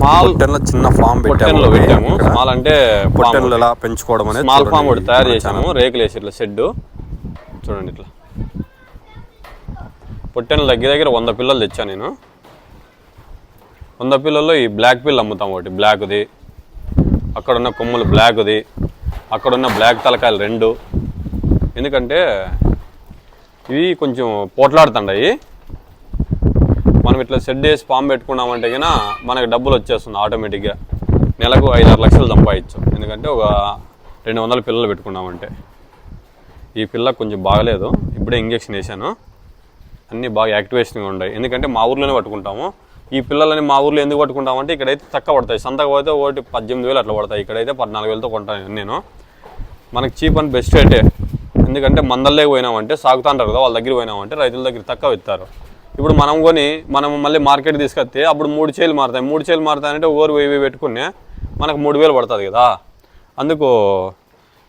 Small చిన్న form పెట్టాము. Small అంటే పొట్టెన్లు ఎలా పెంచుకోవడం అనేది స్మాల్ ఫామ్ ఒకటి తయారు చేసాము. రేకులు వేసి ఇట్లా షెడ్ చూడండి. ఇట్లా పొట్టెన్లు దగ్గర 100 పిల్లలు తెచ్చాను నేను. 100 పిల్లల్లో ఈ బ్లాక్ పిల్ అమ్ముతాం. ఒకటి బ్లాక్ది, అక్కడున్న కొమ్ములు బ్లాక్ది, అక్కడున్న బ్లాక్ తలకాయలు 2. ఎందుకంటే ఇవి కొంచెం పోట్లాడుతుంటాయి. మనం ఇట్లా షెడ్ వేసి ఫామ్ పెట్టుకున్నామంటే కన్నా మనకు డబ్బులు వచ్చేస్తుంది ఆటోమేటిక్గా. నెలకు 5-6 లక్షలు సంపాదించు. ఎందుకంటే ఒక 200 పిల్లలు పెట్టుకున్నామంటే. ఈ పిల్ల కొంచెం బాగలేదు, ఇప్పుడే ఇంజక్షన్ వేసాను. అన్నీ బాగా యాక్టివేషన్గా ఉన్నాయి. ఎందుకంటే మా ఊర్లోనే పట్టుకుంటాము. ఈ పిల్లలని మా ఊర్లో ఎందుకు పట్టుకుంటామంటే ఇక్కడైతే తక్కువ పడతాయి. సంతకు పోతే ఒకటి 18,000 అట్లా పడతాయి. ఇక్కడైతే 14,000తో కొంటాను నేను. మనకి చీప్ అండ్ బెస్ట్ రేటే. ఎందుకంటే మందల్లోకి పోయినామంటే సాగుతా అంటారు కదా, వాళ్ళ దగ్గర పోయినామంటే రైతుల దగ్గర తక్కువ ఇస్తారు. ఇప్పుడు మనం మళ్ళీ మార్కెట్ తీసుకొస్తే అప్పుడు 3 చేలు మారుతాయి. 3 చేలు మారుతాయంటే ఓరు 1000 పెట్టుకునే మనకు 3,000 పడుతుంది కదా. అందుకు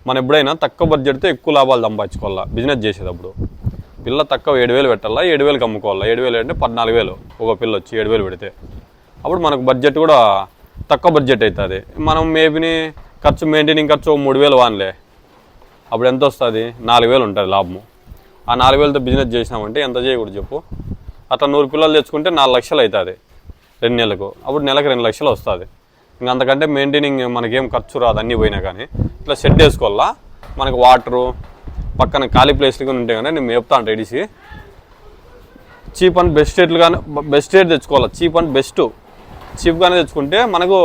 మనం ఎప్పుడైనా తక్కువ బడ్జెట్తో ఎక్కువ లాభాలు సంపాదించుకోవాలా బిజినెస్ చేసేటప్పుడు. పిల్ల తక్కువ 7,000 పెట్టాలా, 7,000కి అమ్ముకోవాలా. 7,000 అంటే 14,000 ఒక పిల్ల వచ్చి 7,000 పెడితే అప్పుడు మనకు బడ్జెట్ కూడా తక్కువ బడ్జెట్ అవుతుంది. మనం మేబీని ఖర్చు మెయింటైనింగ్ ఖర్చు 3,000 వాన్లే, అప్పుడు ఎంత వస్తుంది? 4,000 ఉంటుంది లాభము. ఆ 4,000తో బిజినెస్ చేసినామంటే ఎంత చేయకూడదు చెప్పు. అట్లా 100 పిల్లలు తెచ్చుకుంటే 4 లక్షలు అవుతుంది 2 నెలలకు. అప్పుడు నెలకు 2 లక్షలు వస్తుంది. ఇంకా అంతకంటే మెయింటైనింగ్ మనకేం ఖర్చు రాదు. అన్నీ పోయినా కానీ ఇట్లా షెడ్ వేసుకోవాలా. మనకు వాటరు పక్కన ఖాళీ ప్లేస్లు కానీ ఉంటాయి. కానీ నేను మేపుతా అంటే ఇడిసి చీప్ అండ్ బెస్ట్ రేట్లు కానీ బెస్ట్ రేట్ తెచ్చుకోవాలి. చీప్ అండ్ బెస్ట్ చీప్గానే తెచ్చుకుంటే మనకు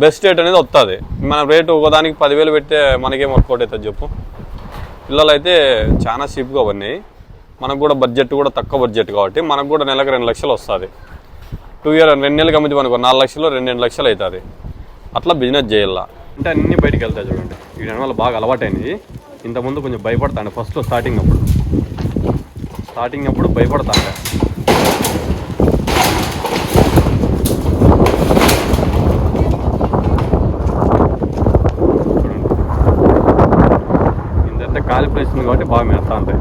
బెస్ట్ రేట్ అనేది వస్తుంది. మన రేటు ఒకదానికి 10,000 పెడితే మనకేం వర్కౌట్ అవుతుంది చెప్పు. పిల్లలు అయితే చాలా చీప్గా ఉన్నాయి. మనకు కూడా బడ్జెట్ కూడా తక్కువ బడ్జెట్ కాబట్టి మనకు కూడా నెలకు 2 లక్షలు వస్తుంది. 2 నెలలకు అమ్మితే మనకు 4 లక్షలు 2 లక్షలు అవుతుంది. అట్లా బిజినెస్ చేయాల అంటే అన్నీ బయటికి వెళ్తాయి చూడండి. ఈ వల్ల బాగా అలవాటైంది. ఇంతకుముందు కొంచెం భయపడతాను ఫస్ట్లో స్టార్టింగ్ అప్పుడు భయపడతాను. చూడండి ఇంత ఖాళీ ప్లేస్ ఉంది కాబట్టి బాగా మేస్తా ఉంటాయి.